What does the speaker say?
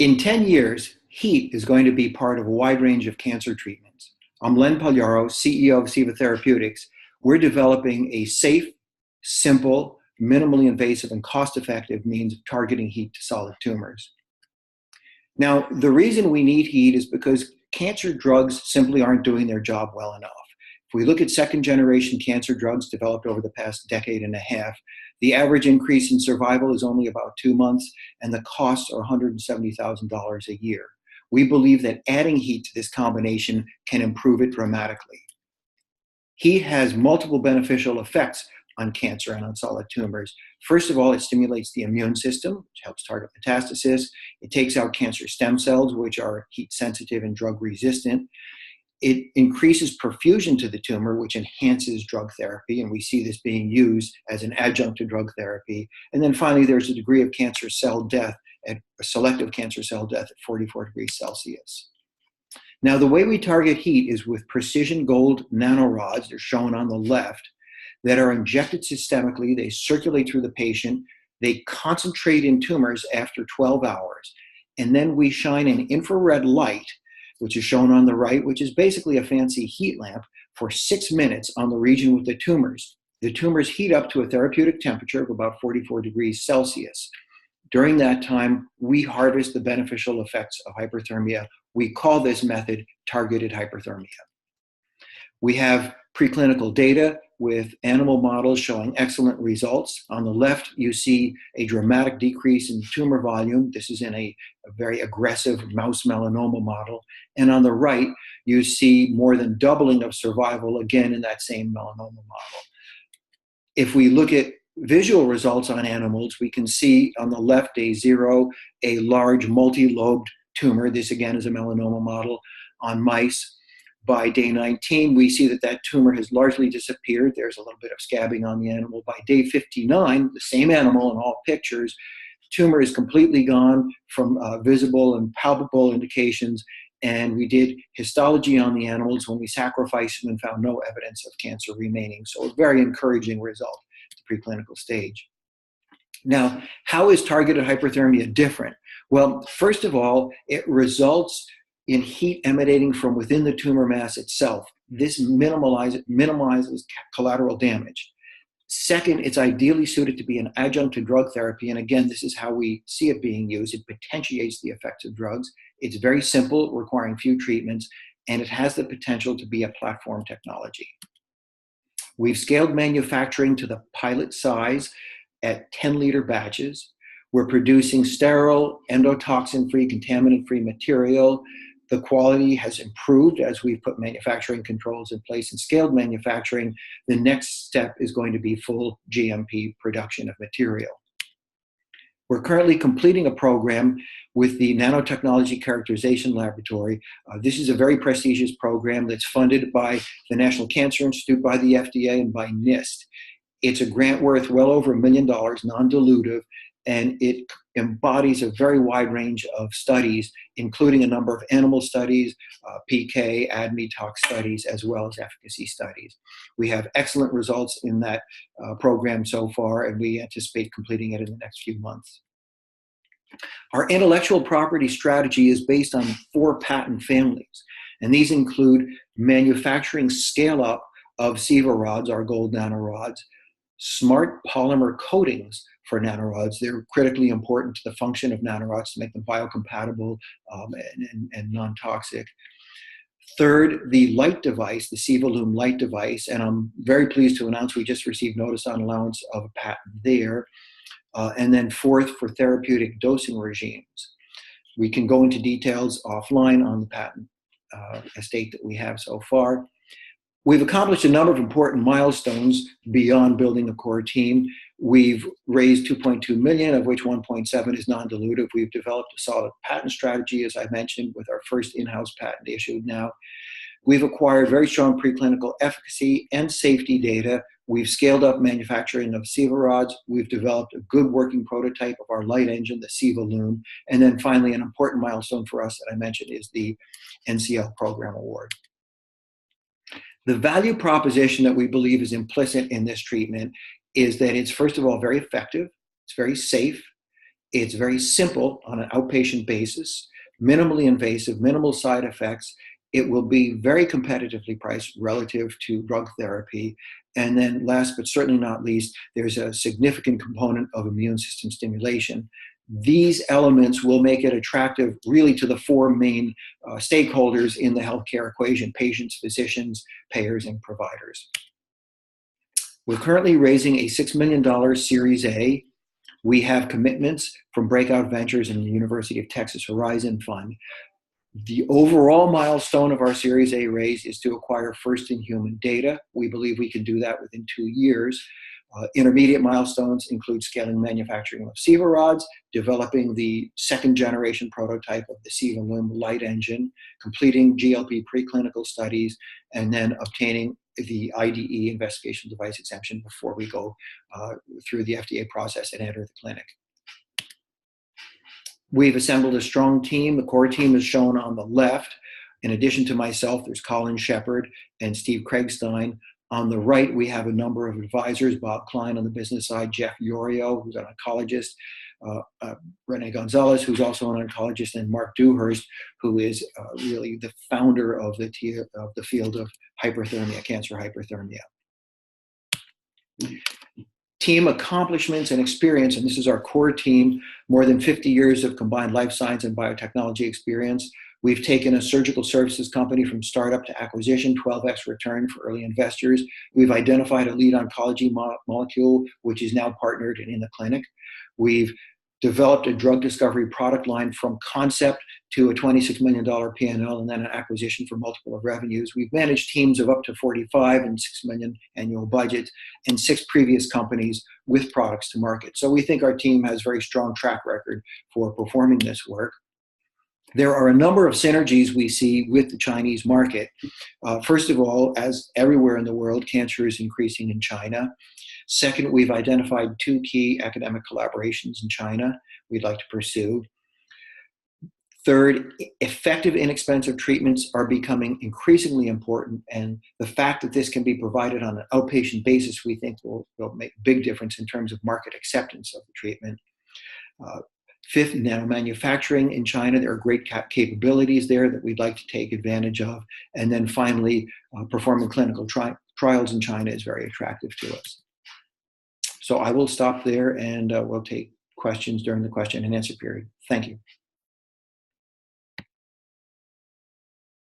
In 10 years, heat is going to be part of a wide range of cancer treatments. I'm Len Pagliaro, CEO of Siva Therapeutics. We're developing a safe, simple, minimally invasive, and cost-effective means of targeting heat to solid tumors. Now, the reason we need heat is because cancer drugs simply aren't doing their job well enough. If we look at second-generation cancer drugs developed over the past decade and a half, the average increase in survival is only about 2 months, and the costs are $170,000 a year. We believe that adding heat to this combination can improve it dramatically. Heat has multiple beneficial effects on cancer and on solid tumors. First of all, it stimulates the immune system, which helps target metastasis. It takes out cancer stem cells, which are heat sensitive and drug resistant. It increases perfusion to the tumor, which enhances drug therapy, and we see this being used as an adjunct to drug therapy. And then finally, there's a degree of cancer cell death, selective cancer cell death at 44 degrees Celsius. Now, the way we target heat is with precision gold nanorods, they're shown on the left, that are injected systemically. They circulate through the patient. They concentrate in tumors after 12 hours. And then we shine an infrared light, which is shown on the right, which is basically a fancy heat lamp, for 6 minutes on the region with the tumors. The tumors heat up to a therapeutic temperature of about 44 degrees Celsius. During that time, we harvest the beneficial effects of hyperthermia. We call this method targeted hyperthermia. We have preclinical data with animal models showing excellent results. On the left, you see a dramatic decrease in tumor volume. This is in a very aggressive mouse melanoma model. And on the right, you see more than doubling of survival, again in that same melanoma model. If we look at visual results on animals, we can see on the left, day 0, a large multi-lobed tumor. This again is a melanoma model on mice. By day 19, we see that that tumor has largely disappeared. There's a little bit of scabbing on the animal. By day 59, the same animal in all pictures, tumor is completely gone from visible and palpable indications. And we did histology on the animals when we sacrificed them and found no evidence of cancer remaining. So a very encouraging result at the preclinical stage. Now, how is targeted hyperthermia different? Well, first of all, it results in heat emanating from within the tumor mass itself. This minimizes collateral damage. Second, it's ideally suited to be an adjunct to drug therapy. And again, this is how we see it being used. It potentiates the effects of drugs. It's very simple, requiring few treatments, and it has the potential to be a platform technology. We've scaled manufacturing to the pilot size at 10-liter batches. We're producing sterile, endotoxin-free, contaminant-free material. The quality has improved as we've put manufacturing controls in place and scaled manufacturing. The next step is going to be full GMP production of material. We're currently completing a program with the Nanotechnology Characterization Laboratory. This is a very prestigious program that's funded by the National Cancer Institute, by the FDA, and by NIST. It's a grant worth well over $1 million, non-dilutive, and it embodies a very wide range of studies, including a number of animal studies, PK, ADME tox studies, as well as efficacy studies. We have excellent results in that program so far, and we anticipate completing it in the next few months. Our intellectual property strategy is based on 4 patent families, and these include manufacturing scale-up of Siva rods, our gold nanorods, smart polymer coatings for nanorods. They're critically important to the function of nanorods to make them biocompatible and non-toxic. Third, the light device, the Siva Lume light device, and I'm very pleased to announce we just received notice on allowance of a patent there. And then fourth, for therapeutic dosing regimes. We can go into details offline on the patent estate that we have so far. We've accomplished a number of important milestones beyond building a core team. We've raised $2.2 million, of which 1.7 is non-dilutive. We've developed a solid patent strategy, as I mentioned, with our first in-house patent issued now. We've acquired very strong preclinical efficacy and safety data. We've scaled up manufacturing of Siva rods. We've developed a good working prototype of our light engine, the Siva Lume. And then finally, an important milestone for us that I mentioned is the NCL Program Award. The value proposition that we believe is implicit in this treatment is that it's, first of all, very effective, it's very safe, It's very simple on an outpatient basis, minimally invasive, minimal side effects. It will be very competitively priced relative to drug therapy. And then last but certainly not least, there's a significant component of immune system stimulation. These elements will make it attractive really to the four main stakeholders in the healthcare equation: patients, physicians, payers, and providers. We're currently raising a $6 million Series A. We have commitments from Breakout Ventures and the University of Texas Horizon Fund. The overall milestone of our Series A raise is to acquire first-in-human data. We believe we can do that within 2 years. Intermediate milestones include scaling manufacturing of Siva rods, developing the second-generation prototype of the Siva Loom light engine, completing GLP preclinical studies, and then obtaining the IDE, investigation device exemption, before we go through the FDA process and enter the clinic. We've assembled a strong team. The core team is shown on the left. In addition to myself, there's Colin Shepard and Steve Craigstein. On the right, we have a number of advisors: Bob Klein on the business side, Jeff Yorio, who's an oncologist, Rene Gonzalez, who's also an oncologist, and Mark Dewhurst, who is really the founder of the field of hyperthermia, cancer hyperthermia. Team accomplishments and experience, and this is our core team: more than 50 years of combined life science and biotechnology experience. We've taken a surgical services company from startup to acquisition, 12x return for early investors. We've identified a lead oncology molecule, which is now partnered and in the clinic. We've developed a drug discovery product line from concept to a $26 million P&L and then an acquisition for multiple of revenues. We've managed teams of up to 45 and $6 million annual budgets, and 6 previous companies with products to market. So we think our team has very strong track record for performing this work. There are a number of synergies we see with the Chinese market. First of all, as everywhere in the world, cancer is increasing in China. Second, we've identified 2 key academic collaborations in China we'd like to pursue. Third, effective, inexpensive treatments are becoming increasingly important, and the fact that this can be provided on an outpatient basis, we think will make a big difference in terms of market acceptance of the treatment. Fifth, nanomanufacturing in China. There are great capabilities there that we'd like to take advantage of. And then finally, performing clinical trials in China is very attractive to us. So I will stop there, and we'll take questions during the question and answer period. Thank you.